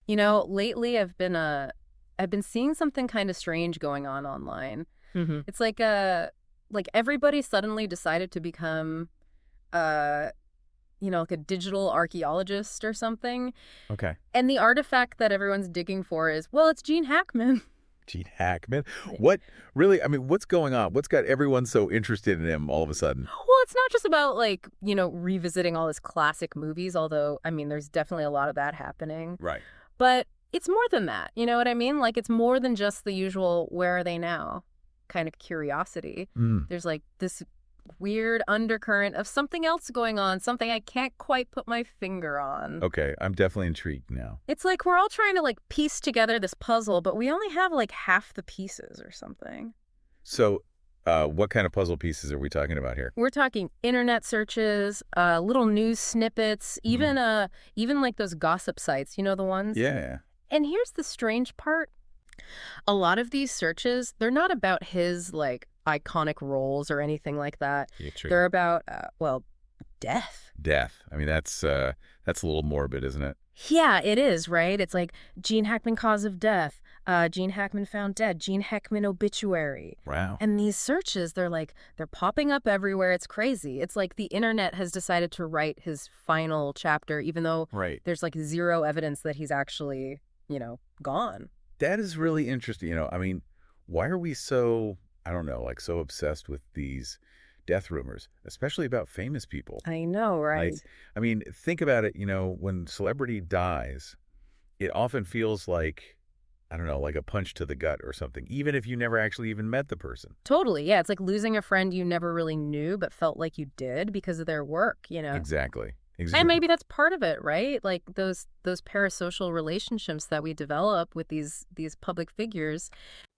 Lately I've been seeing something kind of strange going on online. Hmm. It's like everybody suddenly decided to become uh like a digital archaeologist or something. Okay. And the artifact that everyone's digging for is, well, it's Gene Hackman. Gene Hackman. What really? I mean, what's going on? What's got everyone so interested in him all of a sudden? Well, it's not just about revisiting all his classic movies, although I mean there's definitely a lot of that happening. Right. But it's more than that. You know what I mean? Like it's more than just the usual where are they now kind of curiosity. Mm. There's like this weird undercurrent of something else going on, something I can't quite put my finger on. Okay, I'm definitely intrigued now. It's like we're all trying to like piece together this puzzle, but we only have like half the pieces or something. So, what kind of puzzle pieces are we talking about here? We're talking internet searches, little news snippets, Mm. even like those gossip sites, you know the ones? Yeah. And here's the strange part. A lot of these searches, they're not about his like iconic roles or anything like that. Yeah, true. They're about death. Death. I mean, that's a little morbid, isn't it? Yeah, it is, right? It's like Gene Hackman cause of death, Gene Hackman found dead, Gene Hackman obituary. Wow. And these searches, they're popping up everywhere. It's crazy. It's like the internet has decided to write his final chapter, even though Right. there's like zero evidence that he's actually, gone. That is really interesting. I mean, why are we so, I don't know, like so obsessed with these death rumors, especially about famous people? I know, right? Like, I mean, think about it, when celebrity dies, it often feels like, I don't know, like a punch to the gut or something, even if you never actually even met the person. Totally. Yeah, it's like losing a friend you never really knew but felt like you did because of their work. Exactly. And Exactly. maybe that's part of it, right? Like those parasocial relationships that we develop with these public figures.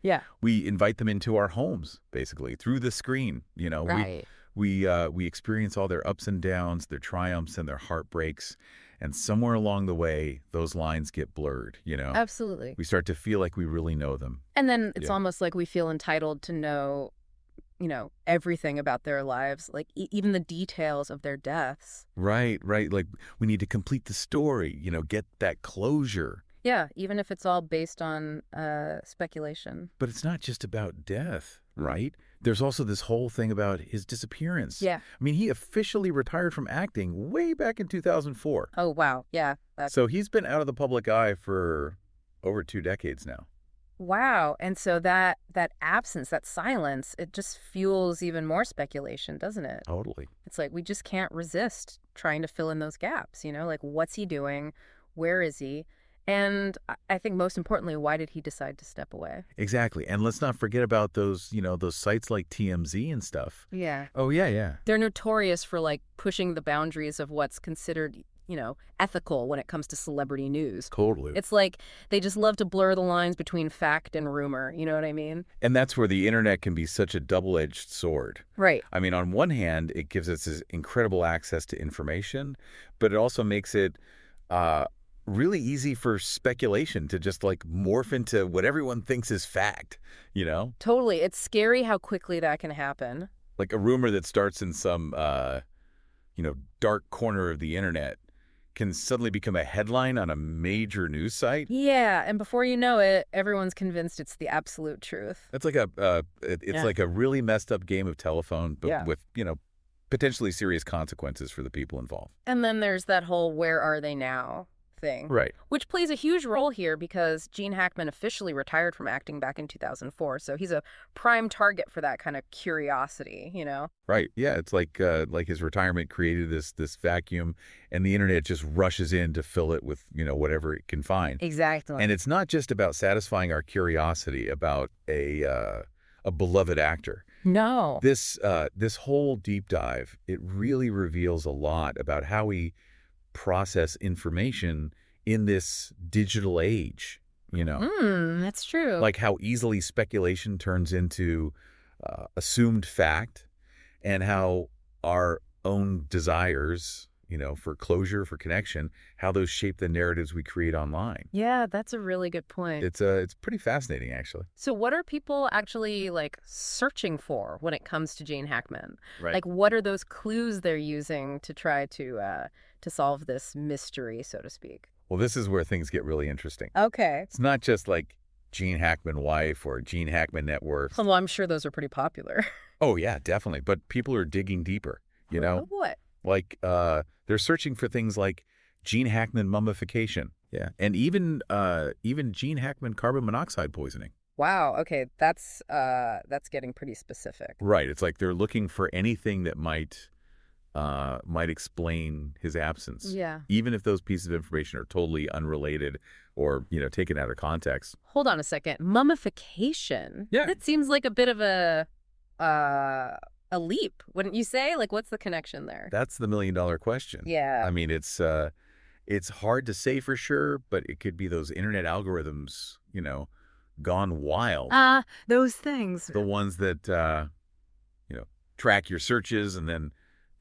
Yeah. We invite them into our homes, basically, through the screen. Right. We experience all their ups and downs, their triumphs and their heartbreaks. And somewhere along the way, those lines get blurred. Absolutely. We start to feel like we really know them. And then it's Yeah. almost like we feel entitled to know, everything about their lives, like even the details of their deaths. Right, right. Like we need to complete the story, get that closure. Yeah, even if it's all based on speculation. But it's not just about death, right? There's also this whole thing about his disappearance. Yeah. I mean, he officially retired from acting way back in 2004. Oh, wow. Yeah. So he's been out of the public eye for over 2 decades now. Wow. And so that absence, that silence, it just fuels even more speculation, doesn't it? Totally. It's like we just can't resist trying to fill in those gaps, like what's he doing? Where is he? And I think most importantly, why did he decide to step away? Exactly. And let's not forget about those sites like TMZ and stuff. Yeah. Oh, yeah, yeah. They're notorious for like pushing the boundaries of what's considered, ethical when it comes to celebrity news. Totally. It's like they just love to blur the lines between fact and rumor. You know what I mean? And that's where the internet can be such a double-edged sword. Right. I mean, on one hand, it gives us this incredible access to information, but it also makes it really easy for speculation to just like morph into what everyone thinks is fact. Totally. It's scary how quickly that can happen. Like a rumor that starts in some, dark corner of the internet can suddenly become a headline on a major news site. Yeah, and before you know it, everyone's convinced it's the absolute truth. That's like it's Yeah. like a really messed up game of telephone, but Yeah. with, potentially serious consequences for the people involved. And then there's that whole where are they now thing. Right. Which plays a huge role here because Gene Hackman officially retired from acting back in 2004. So he's a prime target for that kind of curiosity. Right. Yeah. It's like his retirement created this vacuum, and the internet just rushes in to fill it with whatever it can find. Exactly. And it's not just about satisfying our curiosity about a beloved actor. No. This whole deep dive, it really reveals a lot about how we process information in this digital age. That's true. Like how easily speculation turns into assumed fact, and how our own desires, for closure, for connection, how those shape the narratives we create online. Yeah, that's a really good point. It's pretty fascinating, actually. So what are people actually like searching for when it comes to Gene Hackman? Right. Like what are those clues they're using to try to solve this mystery, so to speak? Well, this is where things get really interesting. Okay. It's not just like Gene Hackman wife or Gene Hackman net worth. Well, I'm sure those are pretty popular. Oh, yeah, definitely. But people are digging deeper, you know? What? Like, they're searching for things like Gene Hackman mummification. Yeah. And even Gene Hackman carbon monoxide poisoning. Wow. Okay, that's getting pretty specific. Right. It's like they're looking for anything that might explain his absence. Yeah. Even if those pieces of information are totally unrelated or, taken out of context. Hold on a second. Mummification? Yeah. That seems like a bit of a leap, wouldn't you say? Like, what's the connection there? That's the million-dollar question. Yeah. I mean, it's hard to say for sure, but it could be those internet algorithms, gone wild. Those things. The ones that, track your searches and then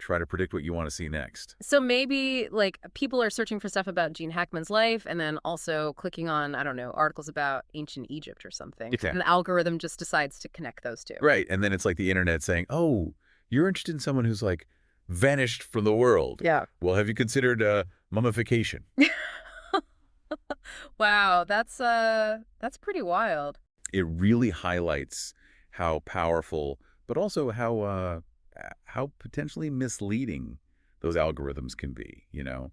try to predict what you want to see next. So maybe, like, people are searching for stuff about Gene Hackman's life and then also clicking on, I don't know, articles about ancient Egypt or something. Okay. And the algorithm just decides to connect those two. Right. And then it's like the internet saying, oh, you're interested in someone who's like vanished from the world. Yeah. Well, have you considered mummification? Wow, that's pretty wild. It really highlights how powerful, but also how potentially misleading those algorithms can be,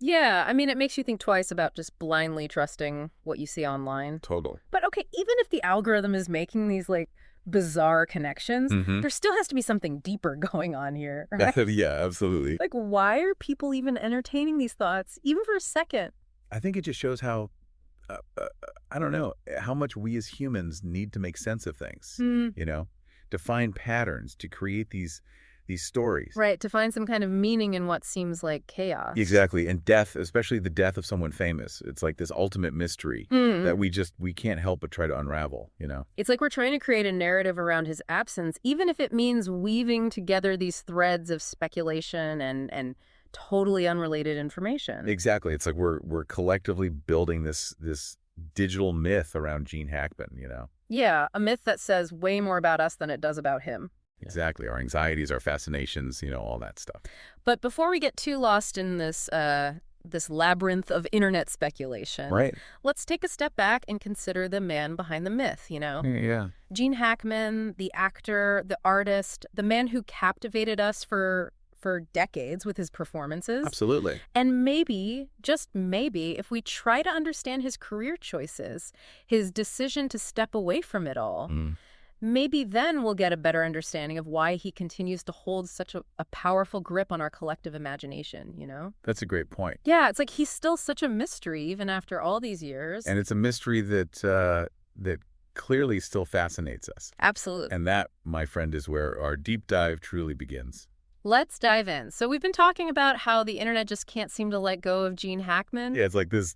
Yeah, I mean, it makes you think twice about just blindly trusting what you see online. Totally. But okay, even if the algorithm is making these, like, bizarre connections, there still has to be something deeper going on here, right? Yeah, absolutely. Like, why are people even entertaining these thoughts, even for a second? I think it just shows how, I don't know, how much we as humans need to make sense of things, to find patterns, to create these stories. Right, to find some kind of meaning in what seems like chaos. Exactly. And death, especially the death of someone famous, it's like this ultimate mystery that we can't help but try to unravel, It's like we're trying to create a narrative around his absence, even if it means weaving together these threads of speculation and totally unrelated information. Exactly. It's like we're collectively building this digital myth around Gene Hackman, Yeah, a myth that says way more about us than it does about him. Exactly. Our anxieties, our fascinations, all that stuff. But before we get too lost in this labyrinth of internet speculation, Right. let's take a step back and consider the man behind the myth, Yeah. Gene Hackman, the actor, the artist, the man who captivated us for decades with his performances. Absolutely. And maybe, just maybe, if we try to understand his career choices, his decision to step away from it all, maybe then we'll get a better understanding of why he continues to hold such a powerful grip on our collective imagination, That's a great point. Yeah, it's like he's still such a mystery even after all these years. And it's a mystery that clearly still fascinates us. Absolutely. And that, my friend, is where our deep dive truly begins. Let's dive in. So we've been talking about how the internet just can't seem to let go of Gene Hackman. Yeah, it's like this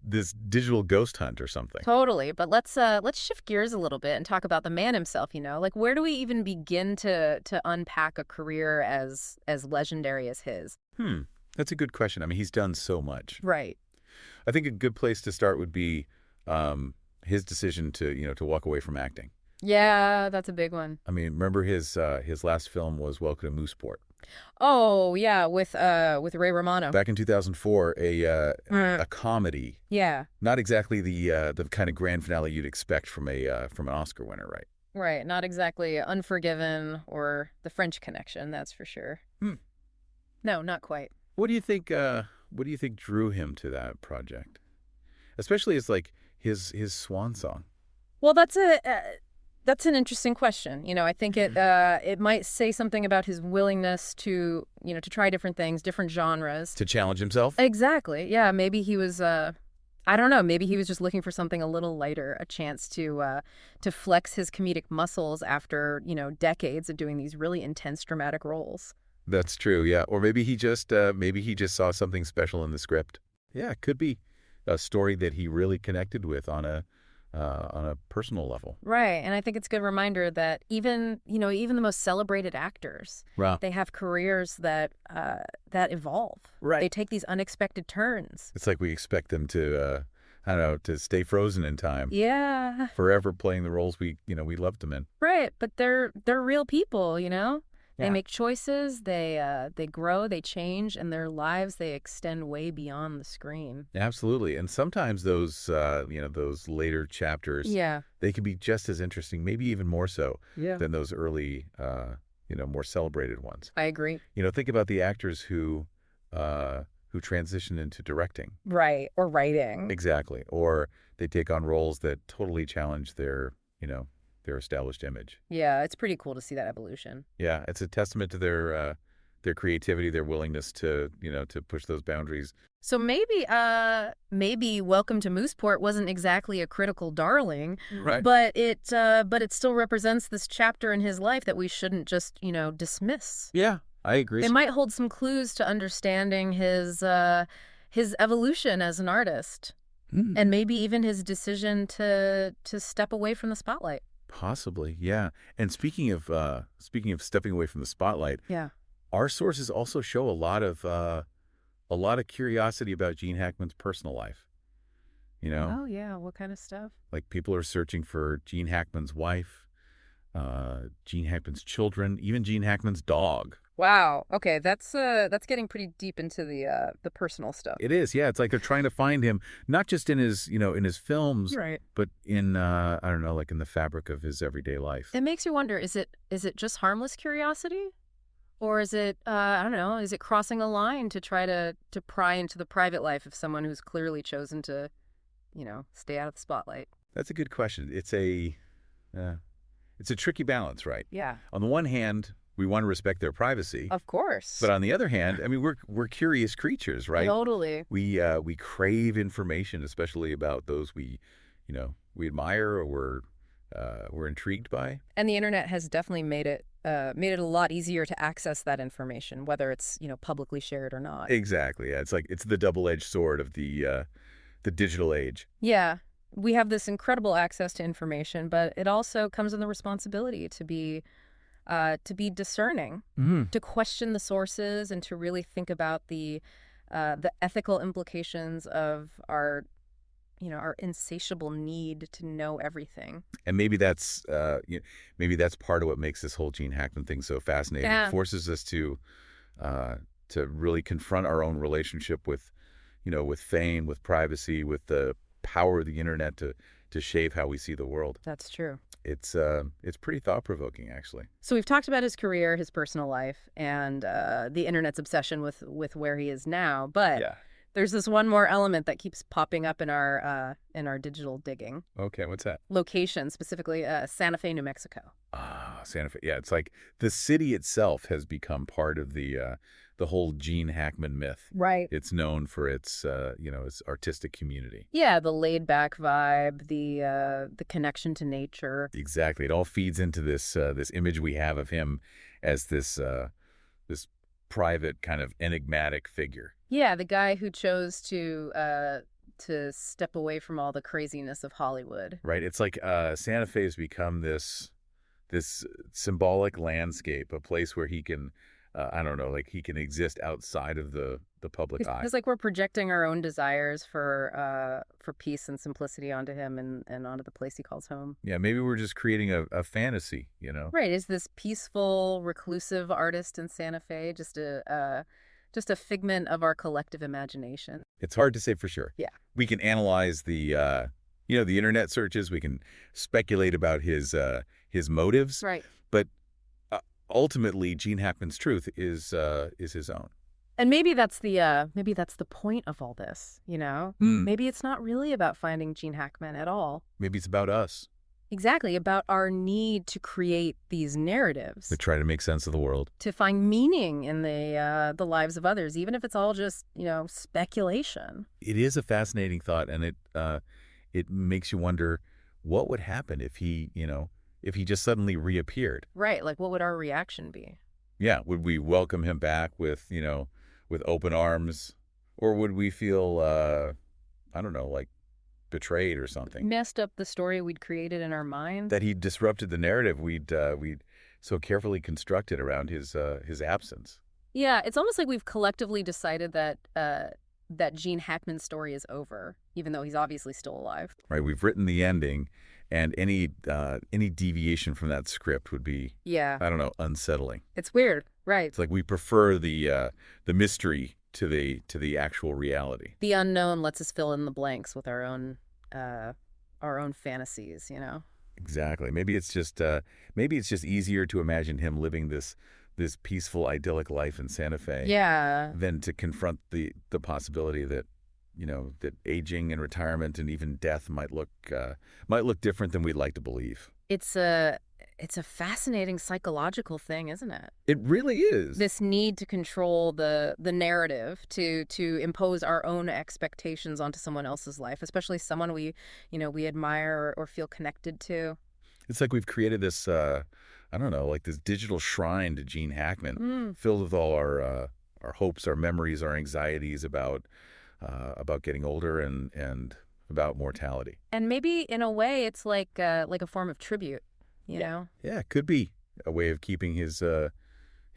digital ghost hunt or something. Totally. But let's shift gears a little bit and talk about the man himself, Like, where do we even begin to unpack a career as legendary as his? That's a good question. I mean, he's done so much. Right. I think a good place to start would be his decision to walk away from acting. Yeah, that's a big one. I mean, remember his last film was Welcome to Mooseport. Oh, yeah, with Ray Romano. Back in 2004, a comedy. Yeah. Not exactly the kind of grand finale you'd expect from an Oscar winner, right? Right. Not exactly Unforgiven or The French Connection, that's for sure. No, not quite. What do you think? What do you think drew him to that project, especially as like his swan song? Well, that's an interesting question. I think it might say something about his willingness to try different things, different genres. To challenge himself? Exactly. Yeah, maybe he was I don't know, maybe he was just looking for something a little lighter, a chance to flex his comedic muscles after, decades of doing these really intense dramatic roles. That's true, yeah. Or maybe he just saw something special in the script. Yeah, it could be a story that he really connected with on a personal level. Right. And I think it's a good reminder that even the most celebrated actors, Wow. they have careers that evolve. Right. They take these unexpected turns. It's like we expect them to, I don't know, to stay frozen in time. Yeah. Forever playing the roles we loved them in. Right. But they're real people, They Yeah. make choices, they grow, they change, and their lives, they extend way beyond the screen. Absolutely. And sometimes those, those later chapters, Yeah. they can be just as interesting, maybe even more so Yeah. than those early, more celebrated ones. I agree. Think about the actors who transition into directing. Right. Or writing. Exactly. Or they take on roles that totally challenge their established image. Yeah, it's pretty cool to see that evolution. Yeah, it's a testament to their creativity, their willingness to push those boundaries. So maybe Welcome to Mooseport wasn't exactly a critical darling, Right. but it still represents this chapter in his life that we shouldn't just, dismiss. Yeah, I agree. They might hold some clues to understanding his evolution as an artist, Mm. and maybe even his decision to step away from the spotlight. Possibly, yeah. And speaking of stepping away from the spotlight, Yeah. our sources also show a lot of curiosity about Gene Hackman's personal life. Oh yeah, what kind of stuff? Like people are searching for Gene Hackman's wife, Gene Hackman's children, even Gene Hackman's dog. Wow. Okay, that's getting pretty deep into the personal stuff. It is, yeah. It's like they're trying to find him, not just in his films, Right. but in I don't know, like in the fabric of his everyday life. It makes you wonder, is it just harmless curiosity? Or is it, I don't know, is it crossing a line to try to pry into the private life of someone who's clearly chosen to, stay out of the spotlight? That's a good question. It's a tricky balance, right? Yeah. On the one hand, we want to respect their privacy, Of course. but on the other hand, I mean, we're curious creatures, right? Totally. We crave information, especially about those we admire or we're intrigued by. And the internet has definitely made it a lot easier to access that information, whether it's, publicly shared or not. Exactly. Yeah. It's the double-edged sword of the digital age. Yeah. We have this incredible access to information, but it also comes with the responsibility to be discerning, to question the sources, and to really think about the ethical implications of our insatiable need to know everything. And maybe that's part of what makes this whole Gene Hackman thing so fascinating. Yeah. It forces us to really confront our own relationship with fame, with privacy, with the power of the internet to shape how we see the world. That's true. It's pretty thought-provoking, actually. So we've talked about his career, his personal life, and the internet's obsession with where he is now. But Yeah. there's this one more element that keeps popping up in our digital digging. Okay, what's that? Location, specifically Santa Fe, New Mexico. Ah, Santa Fe. Yeah, it's like the city itself has become part of the whole Gene Hackman myth. Right. It's known for its its artistic community. Yeah, the laid back vibe, the connection to nature. Exactly. It all feeds into this image we have of him as this private kind of enigmatic figure. Yeah, the guy who chose to step away from all the craziness of Hollywood. Right. It's like Santa Fe has become this symbolic landscape, a place where he can, I don't know, like he can exist outside of the public eye. It's like we're projecting our own desires for peace and simplicity onto him and onto the place he calls home. Yeah, maybe we're just creating a fantasy, Right. Is this peaceful, reclusive artist in Santa Fe just a figment of our collective imagination? It's hard to say for sure. Yeah. We can analyze the internet searches. We can speculate about his motives. Right. But ultimately, Gene Hackman's truth is his own. And maybe that's the point of all this, Maybe it's not really about finding Gene Hackman at all. Maybe it's about us. Exactly, about our need to create these narratives, To try to make sense of the world. to find meaning in the lives of others, even if it's all just, speculation. It is a fascinating thought, and it makes you wonder what would happen if he just suddenly reappeared. Right, like what would our reaction be? Yeah, would we welcome him back with open arms, or would we feel I don't know, like betrayed or something? Messed up the story we'd created in our minds. That he disrupted the narrative we'd so carefully constructed around his absence. Yeah, it's almost like we've collectively decided that Gene Hackman's story is over, even though he's obviously still alive. Right, we've written the ending, And any deviation from that script would be, Yeah. I don't know, unsettling. It's weird. Right. It's like we prefer the mystery to the actual reality. The unknown lets us fill in the blanks with our own fantasies, Exactly. Maybe it's just easier to imagine him living this peaceful, idyllic life in Santa Fe Yeah. than to confront the possibility that that aging and retirement and even death might look different than we'd like to believe. It's a fascinating psychological thing, isn't it? It really is. This need to control the narrative, to impose our own expectations onto someone else's life, especially someone we admire or feel connected to. It's like we've created this I don't know, like this digital shrine to Gene Hackman, filled with all our hopes, our memories, our anxieties about getting older and about mortality. And maybe in a way it's like a form of tribute, you know? Yeah, it could be a way of keeping his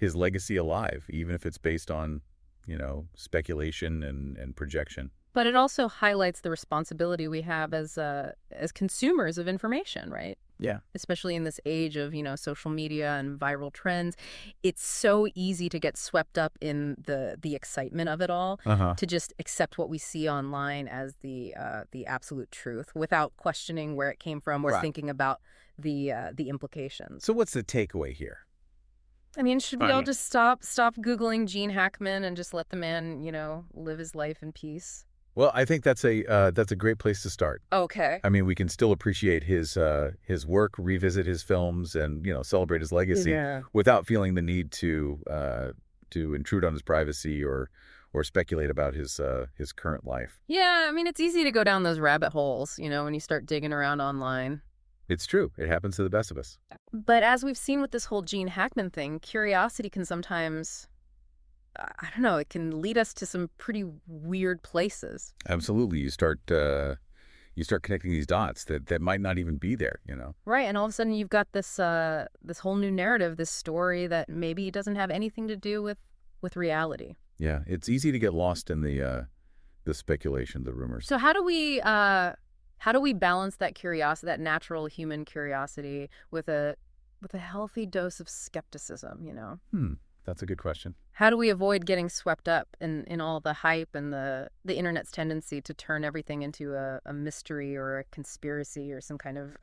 legacy alive, even if it's based on, speculation and projection. But it also highlights the responsibility we have as consumers of information, right? Yeah. Especially in this age of, social media and viral trends. It's so easy to get swept up in the excitement of it all, to just accept what we see online as the absolute truth without questioning where it came from or thinking about the implications. So what's the takeaway here? I mean, should we all just stop Googling Gene Hackman and just let the man, live his life in peace? Well, I think that's a great place to start. Okay. I mean, we can still appreciate his work, revisit his films, and celebrate his legacy without feeling the need to intrude on his privacy or speculate about his current life. Yeah, I mean, it's easy to go down those rabbit holes, when you start digging around online. It's true. It happens to the best of us. But as we've seen with this whole Gene Hackman thing, curiosity can sometimes, I don't know, it can lead us to some pretty weird places. Absolutely. You start connecting these dots that might not even be there, Right, and all of a sudden you've got this whole new narrative, this story that maybe doesn't have anything to do with reality. Yeah, it's easy to get lost in the speculation, the rumors. So how do we balance that curiosity, that natural human curiosity, with a healthy dose of skepticism, That's a good question. How do we avoid getting swept up in all the hype and the internet's tendency to turn everything into a mystery or a conspiracy or some kind of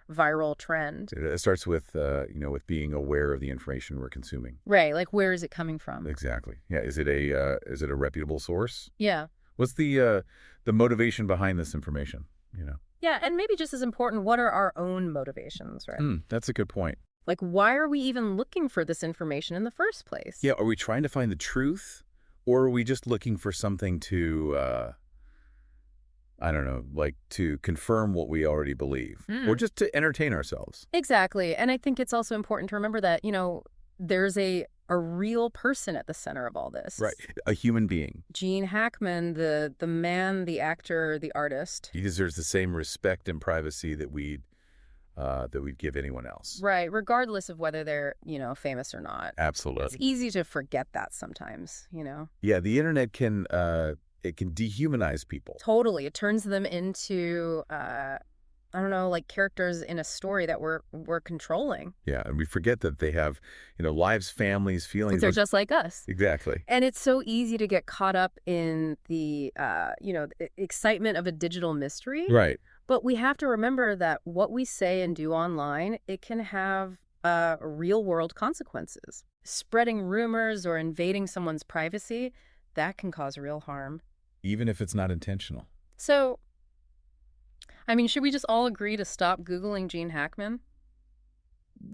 viral trend? It starts with with being aware of the information we're consuming. Right, like where is it coming from? Exactly. Yeah, is it a reputable source? Yeah. What's the motivation behind this information, Yeah, and maybe just as important, what are our own motivations, right? That's a good point. Like, why are we even looking for this information in the first place? Yeah, are we trying to find the truth, or are we just looking for something to, I don't know, like to confirm what we already believe, or just to entertain ourselves? Exactly. And I think it's also important to remember that, there's a real person at the center of all this. Right, a human being. Gene Hackman, the man, the actor, the artist. He deserves the same respect and privacy that we'd give anyone else. Right, regardless of whether they're, famous or not. Absolutely. It's easy to forget that sometimes, Yeah, the internet can dehumanize people. Totally. It turns them into, I don't know, like characters in a story that we're controlling. Yeah, and we forget that they have, lives, families, feelings. They're just like us. Exactly. And it's so easy to get caught up in the, excitement of a digital mystery. Right. But we have to remember that what we say and do online, it can have real-world consequences. Spreading rumors or invading someone's privacy, that can cause real harm. Even if it's not intentional. So, I mean, should we just all agree to stop Googling Gene Hackman?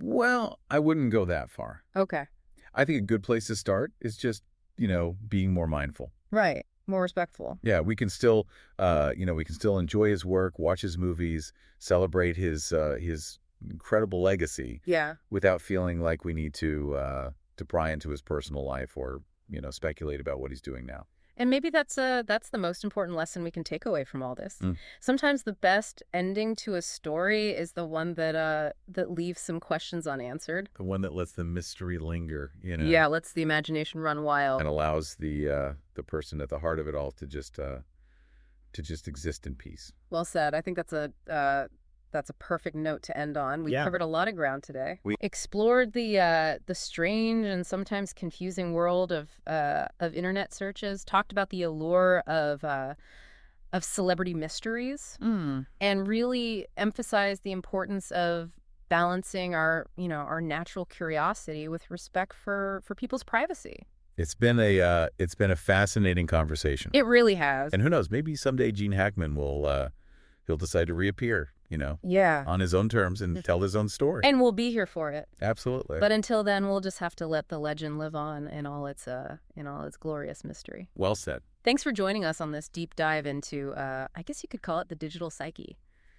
Well, I wouldn't go that far. Okay. I think a good place to start is just, being more mindful. Right. More respectful. Yeah, we can still, enjoy his work, watch his movies, celebrate his incredible legacy. Yeah. Without feeling like we need to pry into his personal life or, speculate about what he's doing now. And maybe that's the most important lesson we can take away from all this. Sometimes the best ending to a story is the one that leaves some questions unanswered. The one that lets the mystery linger, Yeah, lets the imagination run wild. And allows the person at the heart of it all to just exist in peace. Well said. I think that's that's a perfect note to end on. We Yeah. covered a lot of ground today. We explored the strange and sometimes confusing world of internet searches, talked about the allure of celebrity mysteries, and really emphasized the importance of balancing our natural curiosity with respect for people's privacy. It's been a fascinating conversation. It really has. And who knows, maybe someday Gene Hackman will he'll decide to reappear, Yeah. on his own terms and tell his own story. And we'll be here for it. Absolutely. But until then, we'll just have to let the legend live on in all its glorious mystery. Well said. Thanks for joining us on this deep dive into, I guess you could call it the digital psyche.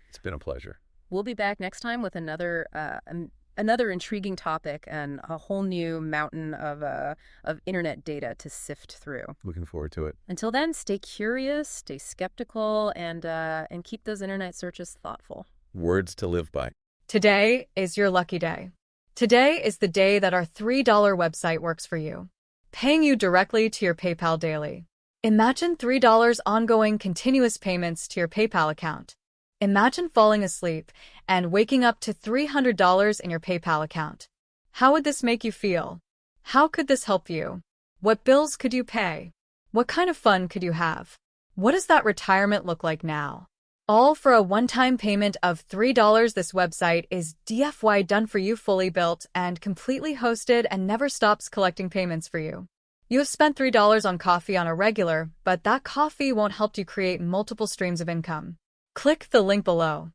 It's been a pleasure. We'll be back next time with another intriguing topic and a whole new mountain of internet data to sift through. Looking forward to it. Until then, stay curious, stay skeptical, and keep those internet searches thoughtful. Words to live by. Today is your lucky day. Today is the day that our $3 website works for you, paying you directly to your PayPal daily. Imagine $3 ongoing continuous payments to your PayPal account. Imagine falling asleep and waking up to $300 in your PayPal account. How would this make you feel? How could this help you? What bills could you pay? What kind of fun could you have? What does that retirement look like now? All for a one-time payment of $3. This website is DFY done for you, fully built and completely hosted, and never stops collecting payments for you. You have spent $3 on coffee on a regular, but that coffee won't help you create multiple streams of income. Click the link below.